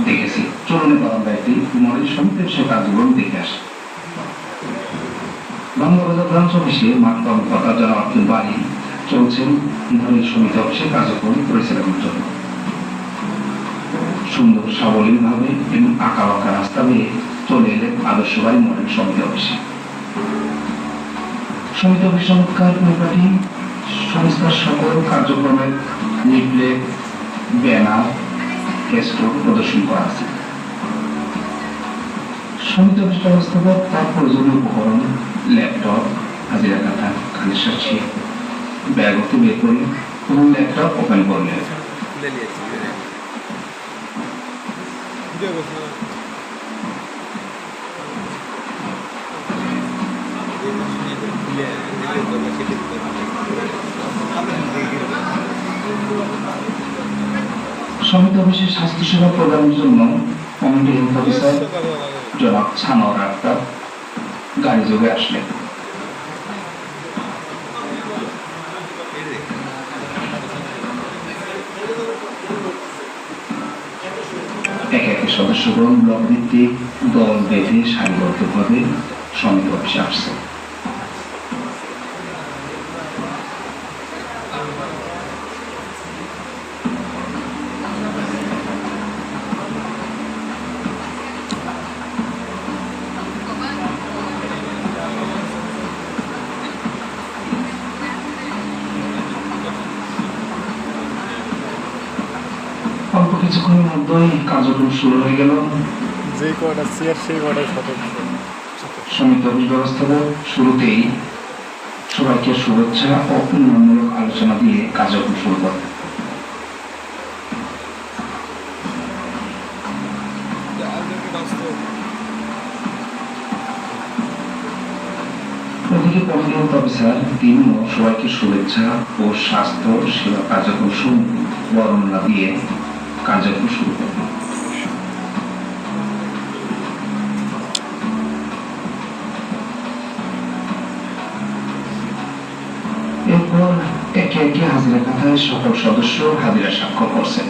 দেখেছি। চলনে বারান্দায়টি মনের সমিতির সে কাজগুলো দেখে আসে। বাংলাবাজার ব্রাঞ্চ অফিসে মাঠ কর্মকর্তা যারা আব্দুল বাড়ি চলছেন ধনী সমিতি অফিসে কার্যক্রম পরিচালনার জন্য। সুন্দর সাবলীল ভাবে এবং আঁকা বাঁকা রাস্তা দিয়ে চলে এলেন আদর্শবাড়ি মডেল সমিতি অফিসে। সমিতি অফিস চমৎকার পরিপাটি, সংস্থার সকল কার্যক্রমের লিফলেট, ব্যানার, ফেস্টুন প্রদর্শন করা আছে। সমিতি অফিস ব্যবস্থাপক তার প্রয়োজনীয় উপকরণ, ল্যাপটপ, হাজিরা খাতা, কালেকশন শিট ব্যাগ হতে বের করে এবং ল্যাপটপ ওপেন করলেন। সমিতি অফিসে স্বাস্থ্যসেবা প্রদানের জন্য কমিউনিটি হেলথ অফিসার জনাব ছানোয়ার আক্তার গাড়ি যোগে আসলেন। একে একে সদস্যগণ ব্লক ভিত্তিক দল বেঁধে সারিবদ্ধভাবে সমিতি অফিসে আসছে। অল্প কিছুক্ষণের মধ্যেই কার্যক্রম শুরু হয়ে গেল। যে কয়টা চেয়ার সেই কয়টা সদস্য। সমিতি অফিস ব্যবস্থাপক শুরুতেই সবাইকে শুভেচ্ছা ও উন্নয়নমূলক আলোচনা দিয়ে কার্যক্রম শুরু করেন। ওদিকে কমিউনিটি হেলথ অফিসার তিনিও সবাইকে শুভেচ্ছা ও স্বাস্থ্য সেবা কার্যক্রম বর্ণনা দিয়ে কার্যক্রম শুরু করেন। এরপর একে একে হাজিরা খাতায় সকল সদস্য হাজিরা স্বাক্ষর করছেন।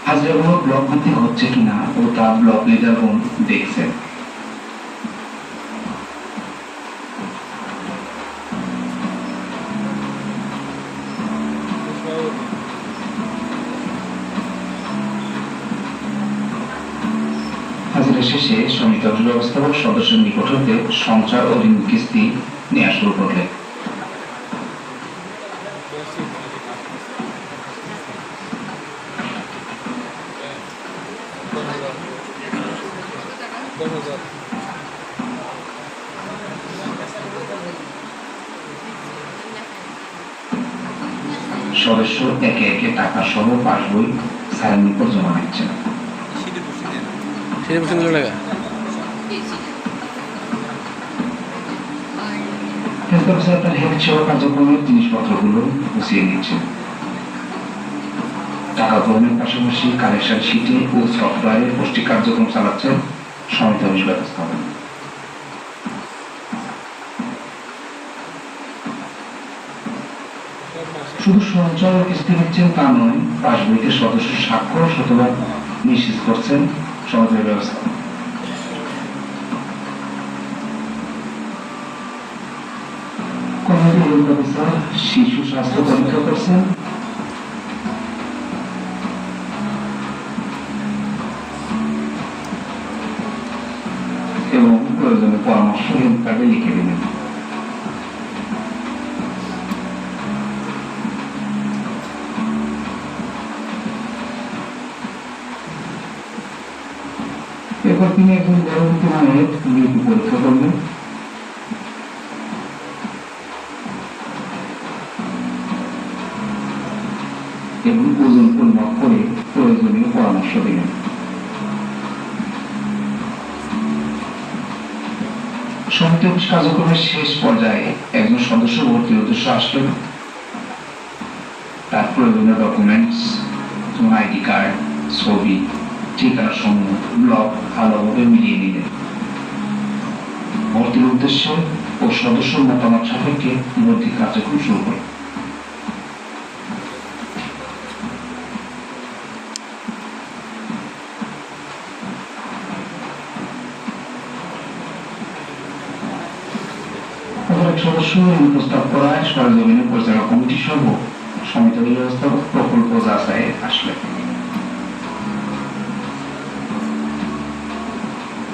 হাজিরাগুলো ব্লক ভিত্তিক হচ্ছে কিনা ও তা ব্লক লিডারগণ দেখছেন। হাজিরা শেষে সমিতি অফিস ব্যবস্থাপক সদস্যের নিকট হতে সঞ্চয় ও ঋণ কিস্তি নেওয়া শুরু করলেন। সদস্য একে একে টাকা সহ পাসবই স্যারের নিকট জমা দিচ্ছেন। হেলথ অফিসার তার হেলথ সেবা কার্যক্রমের জিনিসপত্রগুলো গুছিয়ে নিচ্ছেন। টাকা গ্রহণের পাশাপাশি কালেকশন শিটে ও সফটওয়্যারে পুষ্টি কার্যক্রম চালাচ্ছেন সমিতি অফিস ব্যবস্থাপনা। শুধু সঞ্চয় ও কিস্তি নিচ্ছেন তা নয়, পাসবইতে সদস্য স্বাক্ষর শতভাগ নিশ্চিত করছেন সমিতির ব্যবস্থাপনা। কমিউনিটি হেলথ অফিসার শিশু স্বাস্থ্য পরীক্ষা করছেন। এবং প্রয়োজনীয় পরামর্শ হেলথ কার্ডে লিখে দিলেন। এরপর তিনি একজন গর্ভবতী মায়ের বিপি পরীক্ষা করলেন। এবং ওজন পরিমাপ করে প্রয়োজনীয় পরামর্শ দিলেন। সমিতি অফিস কার্যক্রমের শেষ পর্যায়ে একজন সদস্য ভর্তির উদ্দেশ্য আসলেন। তার প্রয়োজনীয় ডকুমেন্টস যেমন আইডি কার্ড, ছবি, ঠিকানা সমূহ ব্লক ভালোভাবে মিলিয়ে নিলেন। ভর্তির উদ্দেশ্য ও সদস্য মতামত সাপেক্ষে ভর্তি কার্যক্রম শুরু করেন। সদস্য এই প্রস্তাব করায় সরেজমিনে পরিচালনা কমিটি সহ সমিতি ব্যবস্থাপক প্রকল্প যাচাই আসলে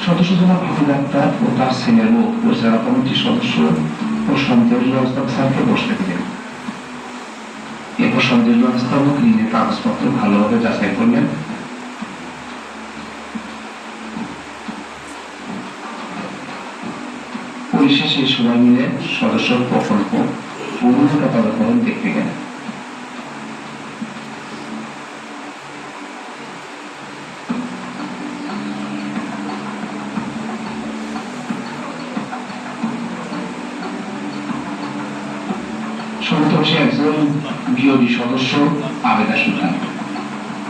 সদস্য জনাব হাফিজ আক্তার ও তার ছেলের বউ পরিচালনা কমিটির সদস্য ও সমিতি ব্যবস্থাপক স্যারকে বসতে দিলেন। এরপর সমিতি ব্যবস্থাপক নিজের কাগজপত্র ভালোভাবে যাচাই করলেন। পরিশেষে সবাই মিলে সদস্য প্রকল্প পূর্ণতা তদারকি দেখতে গেলেন। সমিতি অফিসে একজন বিওডি সদস্য আবেদা সুলতান,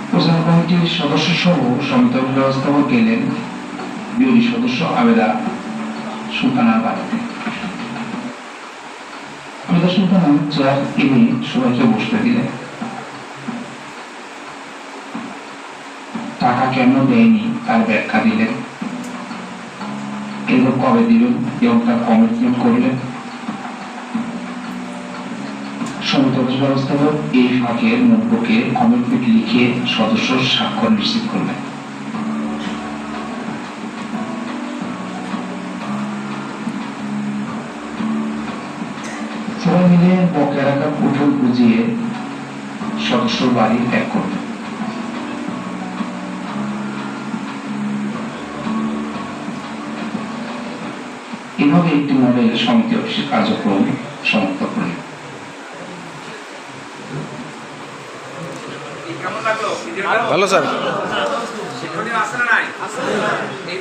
পরিচালনা কমিটির সদস্য সহ সমিতি ব্যবস্থাপক গেলেন বিওডি সদস্য আবেদা সুলতানার বাড়িতে। আবেদা সুলতানা চেয়ার এনে সবাইকে বসতে দিলেন। টাকা কেন দেয়নি তার ব্যাখ্যা দিলেন, এগুলো কবে দিবেন এবং তার কমিটমেন্ট করলেন। সমিতি অফিস ব্যবস্থাপক এই ফাঁকের নোটবুকে কমিটমেন্ট লিখে সদস্য স্বাক্ষর নিশ্চিত করলেন। সবাই মিলে বকেয়া রাখা পুতুল বুঝিয়ে সদস্য বাড়ি ত্যাগ করলেন। এভাবে একটি মডেল সমিতি অফিসের কার্যক্রম সমাপ্ত করলেন। ভালো স্যার। শিক্ষণীয় আছে না নাই?